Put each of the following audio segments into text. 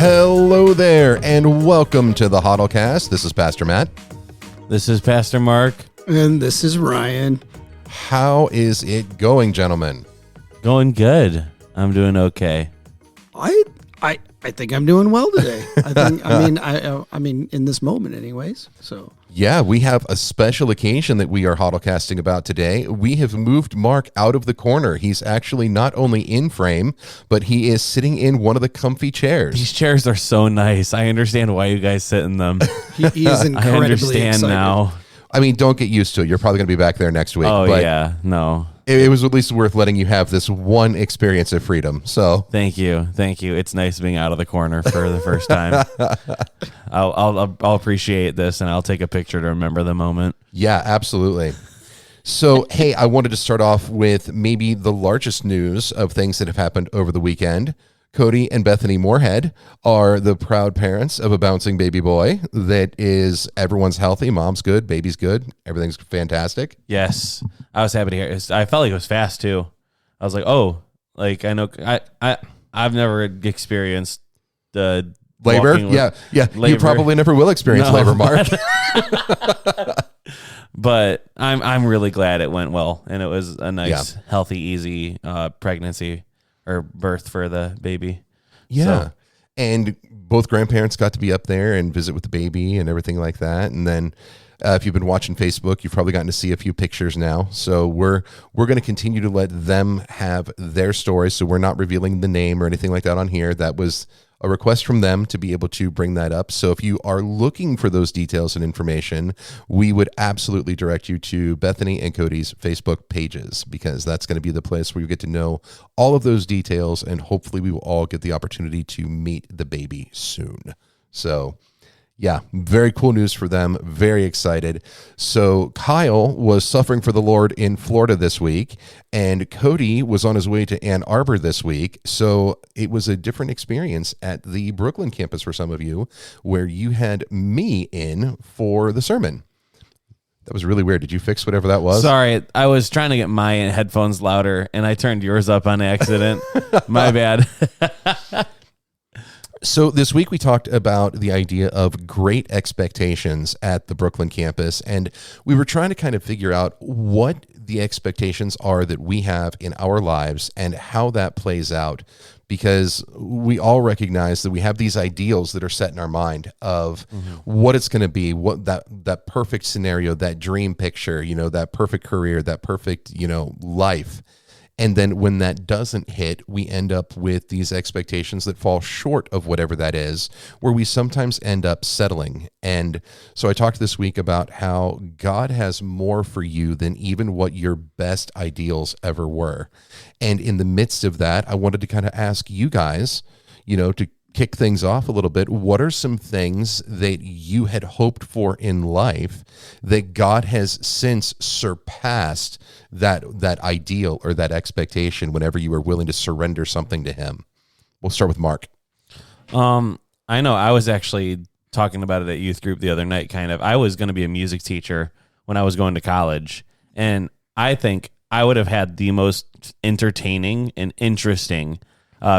Hello there, and welcome to the Huddlecast. This is Pastor Matt. This is Pastor Mark. And this is Ryan. How is it going, gentlemen? Going good. I'm doing okay. I think I'm doing well today. I mean, in this moment, anyways. So yeah, we have a special occasion that we are Huddlecasting about today. We have moved Mark out of the corner. He's actually not only in frame, but he is sitting in one of the comfy chairs. These chairs are so nice. I understand why you guys sit in them. he is incredibly I understand excited. Now. I mean, don't get used to it. You're probably going to be back there next week. Oh, but yeah. No. It was at least worth letting you have this one experience of freedom. So Thank you. It's nice being out of the corner for the first time. I'll appreciate this, and I'll take a picture to remember the moment. yeah, absolutely. So, hey, I wanted to start off with maybe the largest news of things that have happened over the weekend. Cody and Bethany Moorhead are the proud parents of a bouncing baby boy that is everyone's healthy. Mom's good. Baby's good. Everything's fantastic. Yes. I was happy to hear it. I felt like it was fast, too. I was like, oh, like I know I've never experienced the Labor? walking Yeah. labor. You probably never will experience labor, Mark. But I'm really glad it went well, and it was a nice, healthy, easy pregnancy or birth for the baby. Yeah. So, and both grandparents got to be up there and visit with the baby and everything like that. And then if you've been watching Facebook, you've probably gotten to see a few pictures now. So we're going to continue to let them have their stories. So we're not revealing the name or anything like that on here. That was a request from them to be able to bring that up. So if you are looking for those details and information, we would absolutely direct you to Bethany and Cody's Facebook pages, because that's going to be the place where you get to know all of those details, and hopefully we will all get the opportunity to meet the baby soon. So yeah, very cool news for them. Very excited. So Kyle was suffering for the Lord in Florida this week, and Cody was on his way to Ann Arbor this week. So it was a different experience at the Brooklyn campus for some of you, where you had me in for the sermon. That was really weird. Did you fix whatever that was? sorry, I was trying to get my headphones louder, and I turned yours up on accident. My bad. So this week we talked about the idea of great expectations at the Brooklyn campus, and we were trying to kind of figure out what the expectations are that we have in our lives and how that plays out, because we all recognize that we have these ideals that are set in our mind of what it's going to be, what that perfect scenario, that dream picture, that perfect career, that perfect, life. And then when that doesn't hit, we end up with these expectations that fall short of whatever that is, where we sometimes end up settling. And so I talked this week about how God has more for you than even what your best ideals ever were. And in the midst of that, I wanted to kind of ask you guys, to kick things off a little bit, what are some things that you had hoped for in life that God has since surpassed that ideal or that expectation whenever you were willing to surrender something to him? We'll start with Mark. I know I was actually talking about it at youth group the other night, kind of. I was going to be a music teacher when I was going to college, and I think I would have had the most entertaining and interesting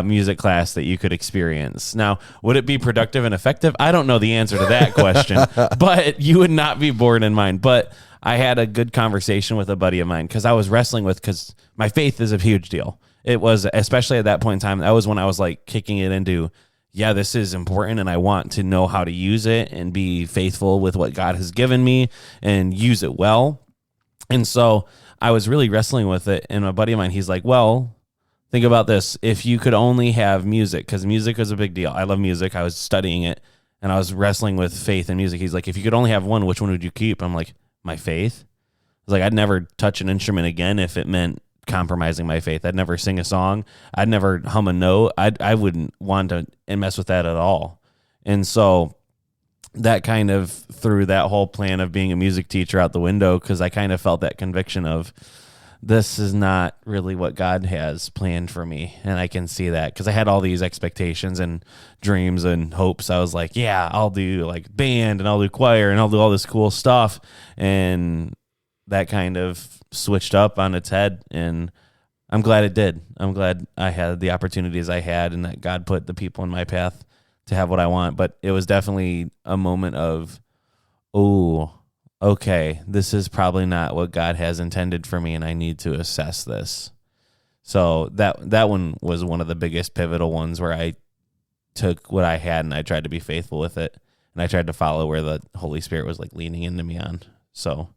music class that you could experience. Now, would it be productive and effective? I don't know the answer to that question, but you would not be bored in mine. But I had a good conversation with a buddy of mine, because I was wrestling with, because my faith is a huge deal. It was, especially at that point in time, that was when I was like kicking it into, yeah, this is important, and I want to know how to use it and be faithful with what God has given me and use it well. And so I was really wrestling with it. And a buddy of mine, he's like, well, think about this. If you could only have music, because music is a big deal. I love music. I was studying it, and I was wrestling with faith and music. He's like, if you could only have one, which one would you keep? I'm like, my faith? I was like, I'd never touch an instrument again if it meant compromising my faith. I'd never sing a song. I'd never hum a note. I wouldn't want to mess with that at all. And so that kind of threw that whole plan of being a music teacher out the window, because I kind of felt that conviction of, this is not really what God has planned for me. And I can see that, because I had all these expectations and dreams and hopes. I was like, yeah, I'll do like band, and I'll do choir, and I'll do all this cool stuff. And that kind of switched up on its head, and I'm glad it did. I'm glad I had the opportunities I had, and that God put the people in my path to have what I want. But it was definitely a moment of, oh, okay, this is probably not what God has intended for me, and I need to assess this. So that one was one of the biggest pivotal ones where I took what I had and I tried to be faithful with it, and I tried to follow where the Holy Spirit was like leaning into me on. So.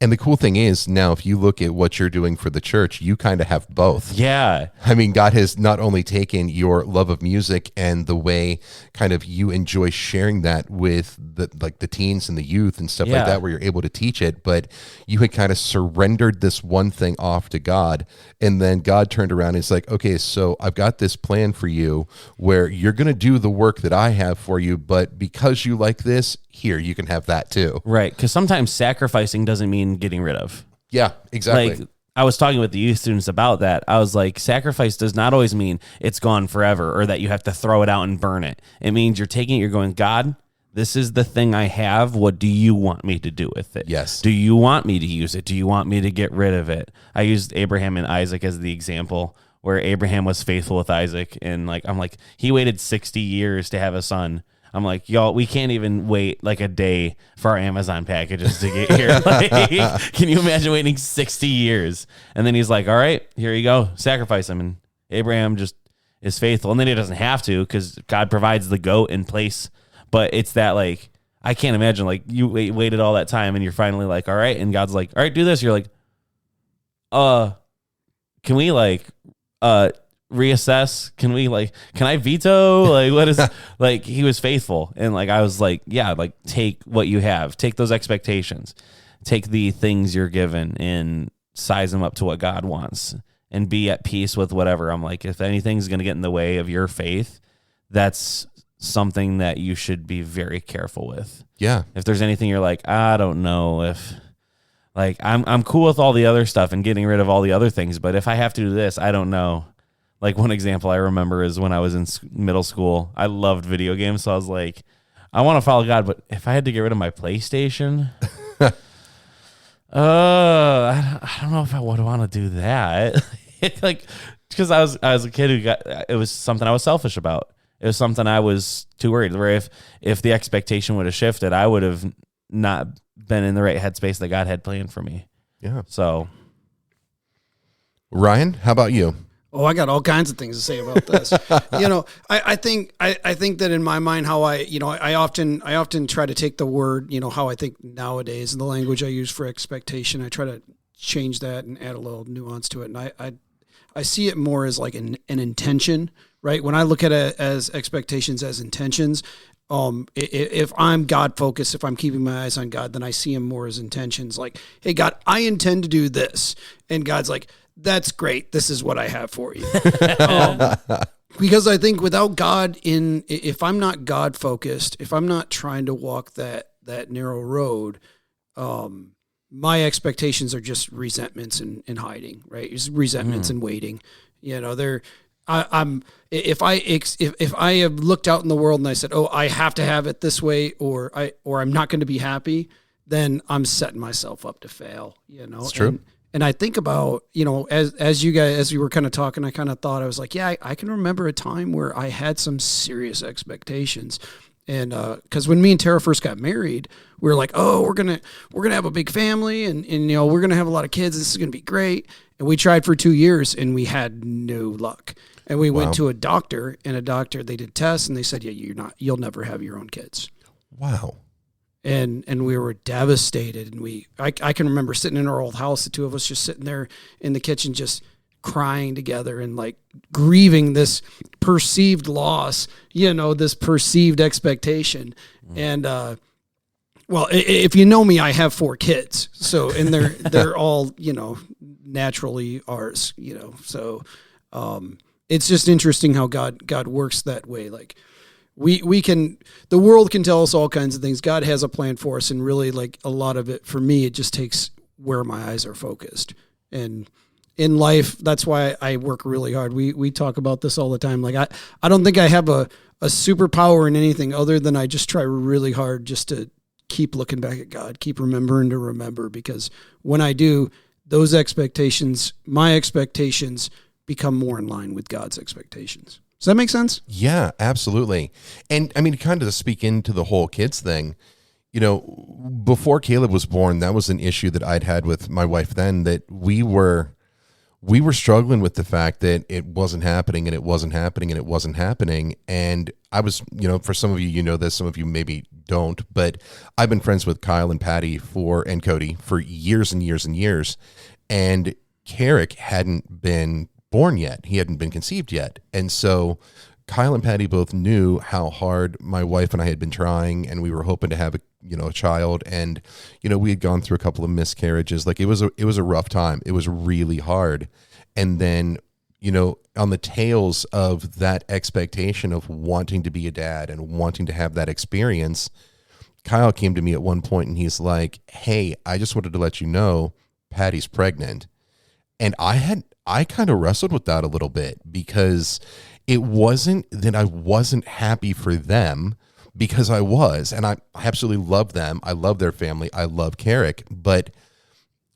And the cool thing is now, if you look at what you're doing for the church, you kind of have both. Yeah. I mean, God has not only taken your love of music and the way kind of you enjoy sharing that with the teens and the youth and stuff like that, where you're able to teach it, but you had kind of surrendered this one thing off to God. And then God turned around and it's like, okay, so I've got this plan for you where you're going to do the work that I have for you, but because you like this, here, you can have that too. Right. Because sometimes sacrificing doesn't mean getting rid of. Yeah, exactly. Like, I was talking with the youth students about that. I was like, sacrifice does not always mean it's gone forever or that you have to throw it out and burn it. It means you're taking it, you're going, God, this is the thing I have. What do you want me to do with it? Yes. Do you want me to use it? Do you want me to get rid of it? I used Abraham and Isaac as the example where Abraham was faithful with Isaac. And I'm like, he waited 60 years to have a son. I'm like, y'all, we can't even wait like a day for our Amazon packages to get here. Like, can you imagine waiting 60 years? And then he's like, all right, here you go. Sacrifice him. And Abraham just is faithful. And then he doesn't have to because God provides the goat in place. But it's that, like, I can't imagine, like, you waited all that time and you're finally like, all right. And God's like, all right, do this. You're like, can we, like, reassess? Can I veto? Like, what is like, he was faithful. And like, I was like, yeah, like, take what you have, take those expectations, take the things you're given and size them up to what God wants and be at peace with whatever. I'm like, if anything's going to get in the way of your faith, that's something that you should be very careful with. Yeah. If there's anything you're like, I don't know if, like, I'm cool with all the other stuff and getting rid of all the other things, but if I have to do this, I don't know. Like, one example I remember is when I was in middle school, I loved video games. So I was like, I want to follow God, but if I had to get rid of my PlayStation, I don't know if I would want to do that. Like, because I was a kid who it was something I was selfish about. It was something I was too worried. Where if the expectation would have shifted, I would have not been in the right headspace that God had planned for me. Yeah. So, Ryan, how about you? Oh, I got all kinds of things to say about this. I think that in my mind, how I often try to take the word, how I think nowadays, the language I use for expectation, I try to change that and add a little nuance to it. And I see it more as like an intention, right? When I look at it as expectations as intentions, if I'm God focused, if I'm keeping my eyes on God, then I see him more as intentions. Like, hey, God, I intend to do this. And God's like, that's great. This is what I have for you. Because I think without God if I'm not God focused, if I'm not trying to walk that narrow road, my expectations are just resentments and hiding, right? Just resentments and waiting. If I have looked out in the world and I said, oh, I have to have it this way, or I'm not going to be happy, then I'm setting myself up to fail. It's true. And I think about, as you were kind of talking, I kind of thought, I was like, yeah, I can remember a time where I had some serious expectations. And because when me and Tara first got married, we were like, oh, we're gonna have a big family, and we're gonna have a lot of kids. This is gonna be great. And we tried for 2 years, and we had no luck. And we went to a doctor, and they did tests, and they said, yeah, you'll never have your own kids. Wow. And we were devastated. And I can remember sitting in our old house, the two of us just sitting there in the kitchen, just crying together and like grieving this perceived loss, this perceived expectation. And, well, if you know me, I have 4 kids. So, and they're all, naturally ours, so, it's just interesting how God works that way. Like, the world can tell us all kinds of things. God has a plan for us, and really, like, a lot of it for me, it just takes where my eyes are focused. And in life, that's why I work really hard. We talk about this all the time. Like, I don't think I have a superpower in anything other than I just try really hard just to keep looking back at God, keep remembering to remember, because when I do, those expectations, my expectations, become more in line with God's expectations. Does that make sense? Yeah, absolutely. And I mean, kind of to speak into the whole kids thing, before Caleb was born, that was an issue that I'd had with my wife then, that we were struggling with the fact that it wasn't happening and it wasn't happening and it wasn't happening. And I was, for some of you, this, some of you maybe don't, but I've been friends with Kyle and Patty and Cody for years and years and years. And Carrick hadn't been born yet. He hadn't been conceived yet. And so Kyle and Patty both knew how hard my wife and I had been trying, and we were hoping to have a child. And, we had gone through a couple of miscarriages. Like it was a rough time. It was really hard. And then, on the tails of that expectation of wanting to be a dad and wanting to have that experience, Kyle came to me at one point and he's like, "Hey, I just wanted to let you know Patty's pregnant." And I kind of wrestled with that a little bit, because it wasn't that I wasn't happy for them, because I was, and I absolutely love them. I love their family. I love Carrick. But,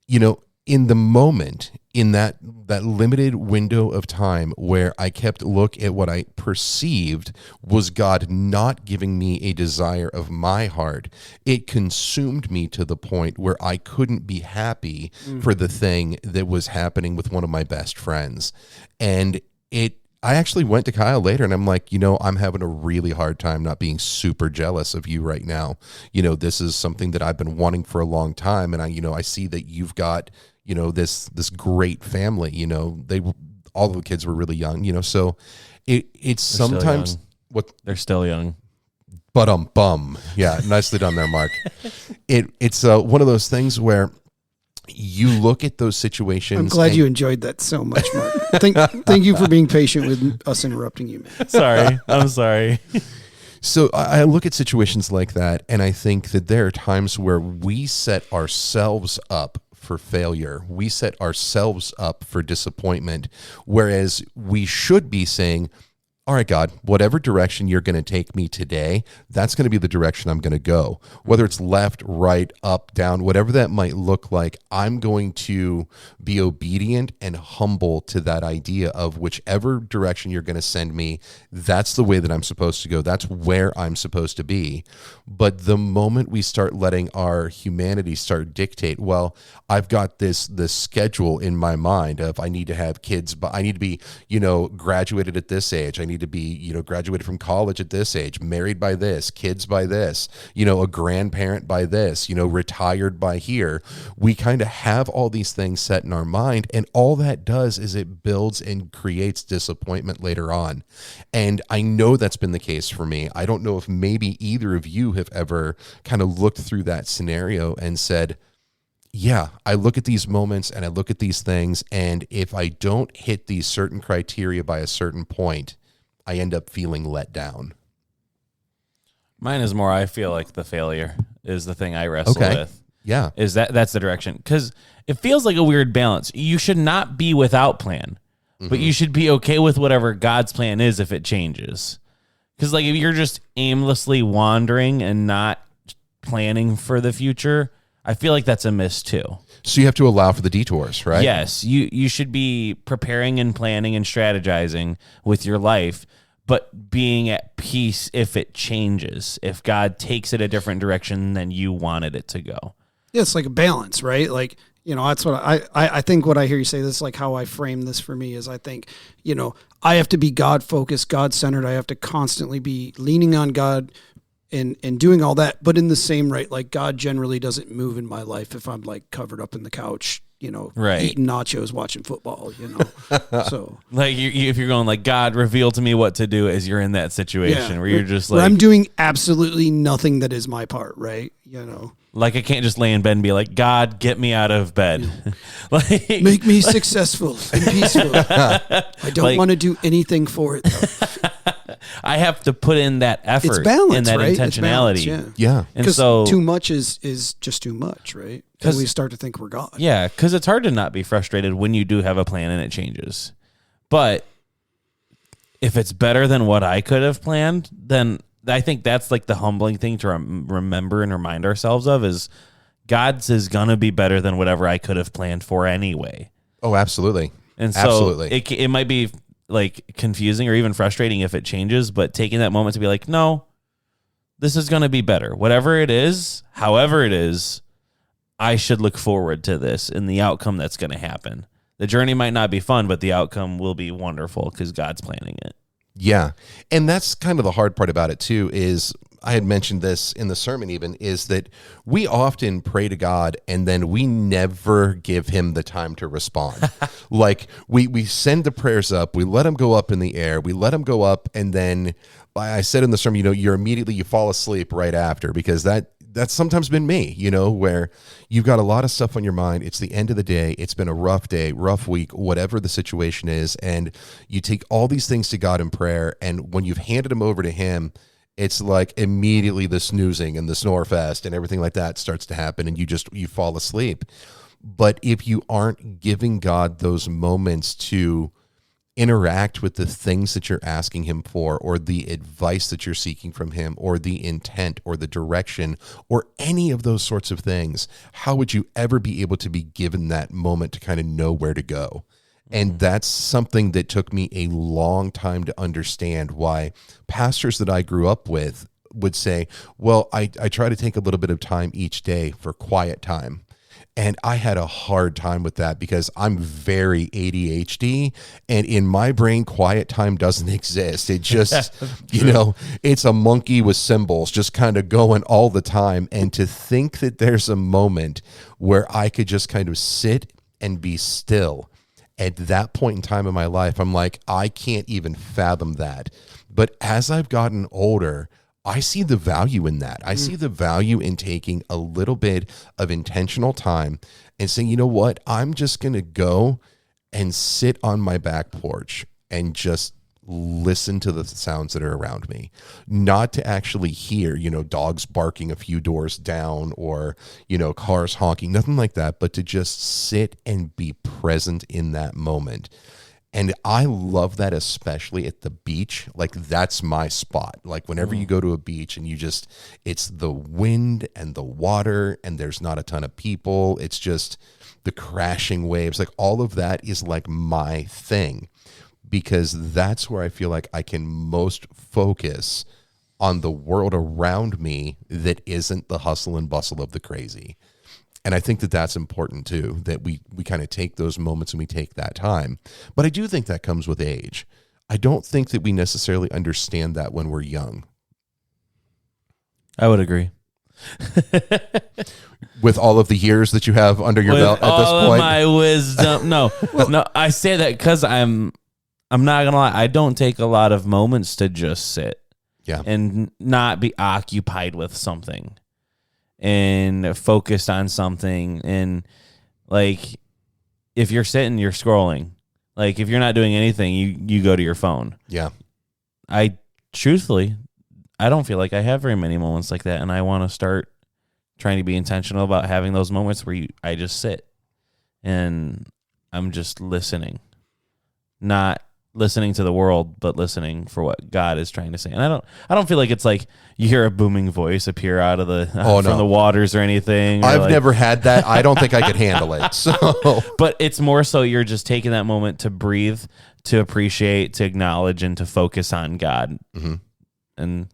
in the moment, in that limited window of time where I kept look at what I perceived was God not giving me a desire of my heart, it consumed me to the point where I couldn't be happy for the thing that was happening with one of my best friends. And I actually went to Kyle later and I'm like, I'm having a really hard time not being super jealous of you right now. This is something that I've been wanting for a long time. And I see that you've got, this great family, all the kids were really young, so it's sometimes what they're still young. Bum. Yeah. Nicely done there, Mark. It's one of those things where you look at those situations. I'm glad you enjoyed that so much, Mark. Thank you for being patient with us interrupting you, man. Sorry. I'm sorry. So I look at situations like that, and I think that there are times where we set ourselves up for failure. We set ourselves up for disappointment, whereas we should be saying, "All right, God, whatever direction you're going to take me today, that's going to be the direction I'm going to go. Whether it's left, right, up, down, whatever that might look like, I'm going to be obedient and humble to that idea of whichever direction you're going to send me, that's the way that I'm supposed to go. That's where I'm supposed to be." But the moment we start letting our humanity start dictate, well, I've got this schedule in my mind of I need to have kids, but I need to be, graduated at this age. I need to be, graduated from college at this age, married by this, kids by this, a grandparent by this, retired by here. We kind of have all these things set in our mind, and all that does is it builds and creates disappointment later on. And I know that's been the case for me. I don't know if maybe either of you have ever kind of looked through that scenario and said, yeah, I look at these moments and I look at these things, and if I don't hit these certain criteria by a certain point, I end up feeling let down. Mine is more, I feel like the failure is the thing I wrestle with. Yeah. That's the direction. Because it feels like a weird balance. You should not be without plan, but you should be okay with whatever God's plan is if it changes. Because if you're just aimlessly wandering and not planning for the future, I feel like that's a miss too. So you have to allow for the detours, right? Yes, you should be preparing and planning and strategizing with your life, but being at peace if it changes, if God takes it a different direction than you wanted it to go. Yeah, it's like a balance, right? That's what I think what I hear you say, this is like how I frame this for me is I think, I have to be God-focused, God-centered. I have to constantly be leaning on God and doing all that. But in the same right, God generally doesn't move in my life if I'm covered up in the couch, right, eating nachos, watching football, So if you're going God, reveal to me what to do as you're in that situation where you're just where I'm doing absolutely nothing that is my part, right? I can't just lay in bed and be like, God, get me out of bed. Make me successful and peaceful. I don't want to do anything for it, though. I have to put in that effort, it's balance, in that right? intentionality. Yeah. And so too much is just too much, right? Because we start to think we're God. Yeah, because it's hard to not be frustrated when you do have a plan and it changes. But if it's better than what I could have planned, then I think that's the humbling thing to remember and remind ourselves of is God's is going to be better than whatever I could have planned for anyway. Oh, absolutely. And so absolutely. It might be like confusing or even frustrating if it changes, but taking that moment to be like, no, this is going to be better. Whatever it is, however it is, I should look forward to this and the outcome that's going to happen. The journey might not be fun, but the outcome will be wonderful because God's planning it. Yeah. And that's kind of the hard part about it too, is I had mentioned this in the sermon even, is that we often pray to God and then we never give him the time to respond. Like we send the prayers up, we let them go up in the air, we let them go up, and then I said in the sermon, you fall asleep right after, because that's sometimes been me, where you've got a lot of stuff on your mind. It's the end of the day. It's been a rough day, rough week, whatever the situation is. And you take all these things to God in prayer. And when you've handed them over to him, it's like immediately the snoozing and the snore fest and everything like that starts to happen. And you fall asleep. But if you aren't giving God those moments to interact with the things that you're asking him for, or the advice that you're seeking from him, or the intent or the direction, or any of those sorts of things, how would you ever be able to be given that moment to kind of know where to go? And that's something that took me a long time to understand, why pastors that I grew up with would say, well, I try to take a little bit of time each day for quiet time. And I had a hard time with that because I'm very ADHD, and in my brain, quiet time doesn't exist. It just, it's a monkey with cymbals just kind of going all the time. And to think that there's a moment where I could just kind of sit and be still at that point in time in my life, I'm like, I can't even fathom that. But as I've gotten older, I see the value in that. I see the value in taking a little bit of intentional time and saying, you know what, I'm just going to go and sit on my back porch and just listen to the sounds that are around me, not to actually hear, dogs barking a few doors down, or, cars honking, nothing like that, but to just sit and be present in that moment. And I love that, especially at the beach. Like, that's my spot. Like, whenever you go to a beach and it's the wind and the water, and there's not a ton of people. It's just the crashing waves. Like, all of that is like my thing, because that's where I feel like I can most focus on the world around me that isn't the hustle and bustle of the crazy. And I think that that's important too, that we kind of take those moments and we take that time. But I do think that comes with age. I don't think that we necessarily understand that when we're young. I would agree. With all of the years that you have under your belt at this point. All of my wisdom. No, I say that because I'm not going to lie. I don't take a lot of moments to just sit and not be occupied with something and focused on something. And like, if you're sitting, you're scrolling. Like, if you're not doing anything, you go to your phone. Yeah. Truthfully, I don't feel like I have very many moments like that. And I want to start trying to be intentional about having those moments where I just sit and I'm just listening, not listening to the world, but listening for what God is trying to say. And I don't feel like it's like you hear a booming voice appear out of the from the waters or anything. I've never had that. I don't think I could handle it. So, but it's more so you're just taking that moment to breathe, to appreciate, to acknowledge, and to focus on God. Mm-hmm. And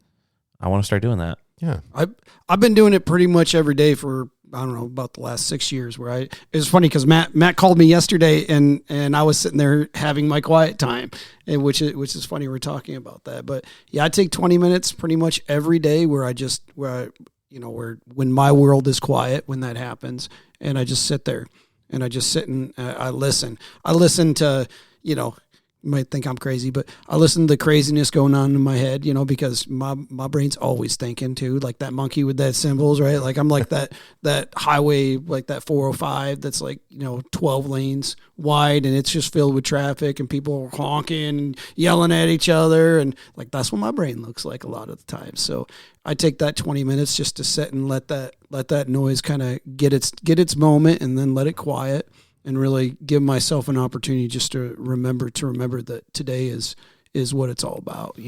I want to start doing that. Yeah, I've been doing it pretty much every day for, I don't know, about the last 6 years. Where it's funny because Matt called me yesterday and I was sitting there having my quiet time, and which is funny we're talking about that. But yeah, I take 20 minutes pretty much every day where when my world is quiet, when that happens, and I just sit there and I just sit and I listen. I listen to, you might think I'm crazy, but I listen to the craziness going on in my head, because my brain's always thinking too, like that monkey with that cymbals, right? Like I'm like that highway, like that 405 that's like, 12 lanes wide, and it's just filled with traffic and people are honking and yelling at each other. And like, that's what my brain looks like a lot of the time. So I take that 20 minutes just to sit and let that noise kind of get its moment, and then let it quiet. And really give myself an opportunity just to remember that today is what it's all about,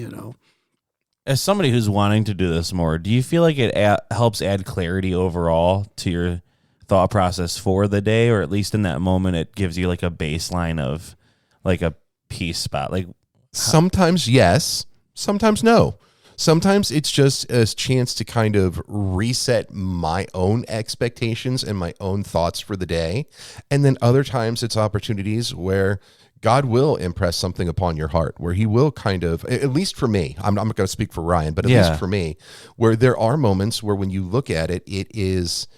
As somebody who's wanting to do this more, do you feel like it helps add clarity overall to your thought process for the day, or at least in that moment, it gives you like a baseline of like a peace spot? Like, sometimes yes, sometimes no. Sometimes it's just a chance to kind of reset my own expectations and my own thoughts for the day. And then other times it's opportunities where God will impress something upon your heart, where he will kind of, at least for me, I'm not going to speak for Ryan, but at least for me, where there are moments where when you look at it, it is,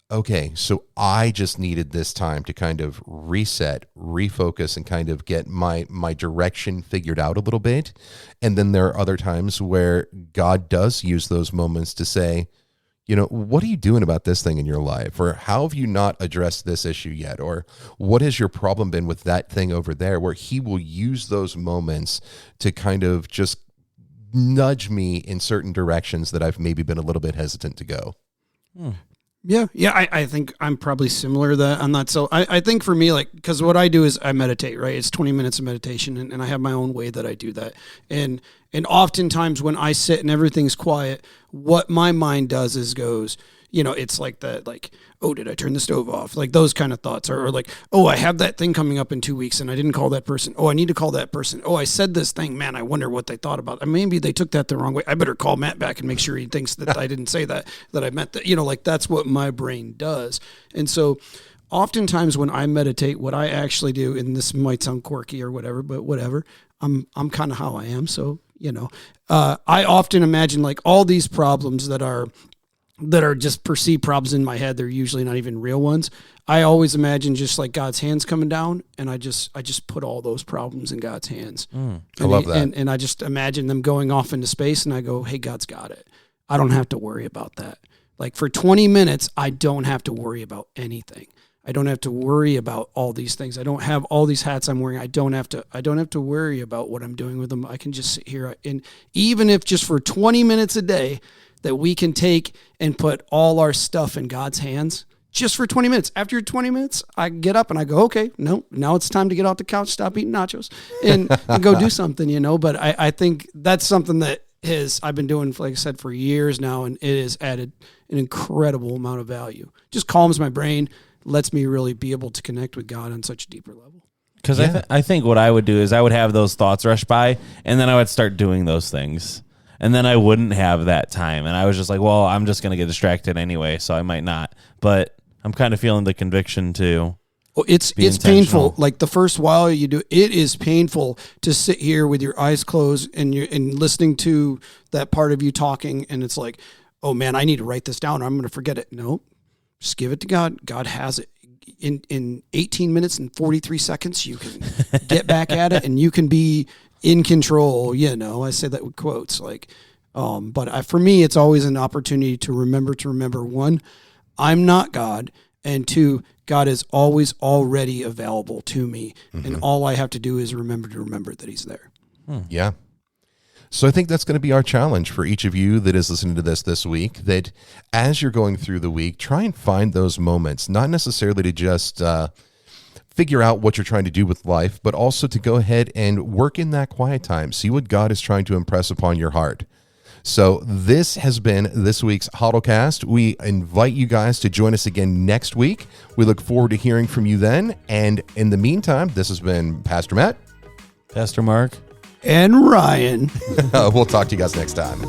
okay, so I just needed this time to kind of reset, refocus, and kind of get my direction figured out a little bit. And then there are other times where God does use those moments to say, you know, what are you doing about this thing in your life? Or how have you not addressed this issue yet? Or what has your problem been with that thing over there? Where he will use those moments to kind of just nudge me in certain directions that I've maybe been a little bit hesitant to go. Yeah. I think I'm probably similar to that on that. So I think for me, like, because what I do is I meditate, right? It's 20 minutes of meditation, and I have my own way that I do that. And oftentimes when I sit and everything's quiet, what my mind does is goes, you know, it's like that, like, oh, did I turn the stove off? Like those kind of thoughts, or like, oh, I have that thing coming up in 2 weeks and I didn't call that person. Oh, I need to call that person. Oh, I said this thing, man, I wonder what they thought about it. Maybe they took that the wrong way. I better call Matt back and make sure he thinks that I didn't say that I meant that, you know, like that's what my brain does. And so oftentimes when I meditate, what I actually do, and this might sound quirky or whatever, but whatever, I'm kind of how I am. So, you know, I often imagine like all these problems that are just perceived problems in my head. They're usually not even real ones. I always imagine just like God's hands coming down, and I just put all those problems in God's hands. I love that. And I just imagine them going off into space, and I go, hey, God's got it. I don't have to worry about that. Like for 20 minutes, I don't have to worry about anything. I don't have to worry about all these things. I don't have all these hats I'm wearing. I don't have to worry about what I'm doing with them. I can just sit here, and even if just for 20 minutes a day, that we can take and put all our stuff in God's hands just for 20 minutes. After 20 minutes, I get up and I go, okay, no, now it's time to get off the couch, stop eating nachos, and go do something, you know. But I think that's something that I've been doing, like I said, for years now, and it has added an incredible amount of value. Just calms my brain, lets me really be able to connect with God on such a deeper level. Because I think what I would do is I would have those thoughts rush by, and then I would start doing those things. And then I wouldn't have that time. And I was just like, well, I'm just going to get distracted anyway, so I might not. But I'm kind of feeling the conviction to it's painful. Like the first while you do, it is painful to sit here with your eyes closed and listening to that part of you talking. And it's like, oh man, I need to write this down, or I'm going to forget it. No, just give it to God. God has it. In 18 minutes and 43 seconds, you can get back at it, and you can be in control. You know, I say that with quotes, like, but for me, it's always an opportunity to remember, one, I'm not God, and two, God is always already available to me, and all I have to do is remember that he's there. Yeah. So I think that's going to be our challenge for each of you that is listening to this week, that as you're going through the week, try and find those moments, not necessarily to just figure out what you're trying to do with life, but also to go ahead and work in that quiet time. See what God is trying to impress upon your heart. So this has been this week's Huddlecast. We invite you guys to join us again next week. We look forward to hearing from you then. And in the meantime, this has been Pastor Matt, Pastor Mark, and Ryan. We'll talk to you guys next time.